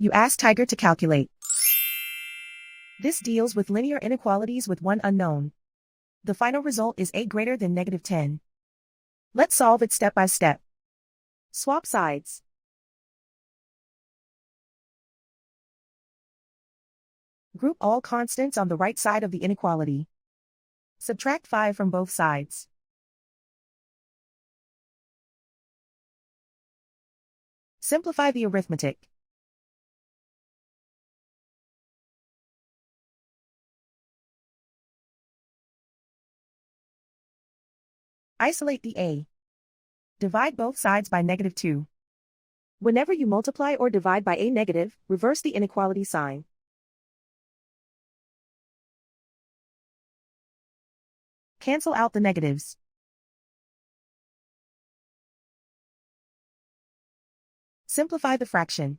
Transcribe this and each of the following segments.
You ask Tiger to calculate. This deals with linear inequalities with one unknown. The final result is a greater than -10. Let's solve it step by step. Swap sides. Group all constants on the right side of the inequality. Subtract 5 from both sides. Simplify the arithmetic. Isolate the a. Divide both sides by -2. Whenever you multiply or divide by a negative, reverse the inequality sign. Cancel out the negatives. Simplify the fraction.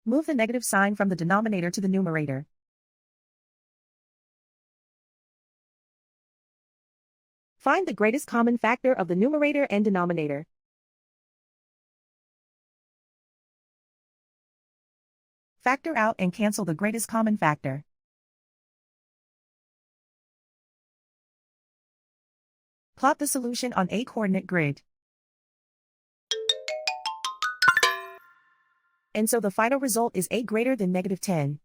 Move the negative sign from the denominator to the numerator. Find the greatest common factor of the numerator and denominator. Factor out and cancel the greatest common factor. Plot the solution on a coordinate grid. And so the final result is a greater than -10.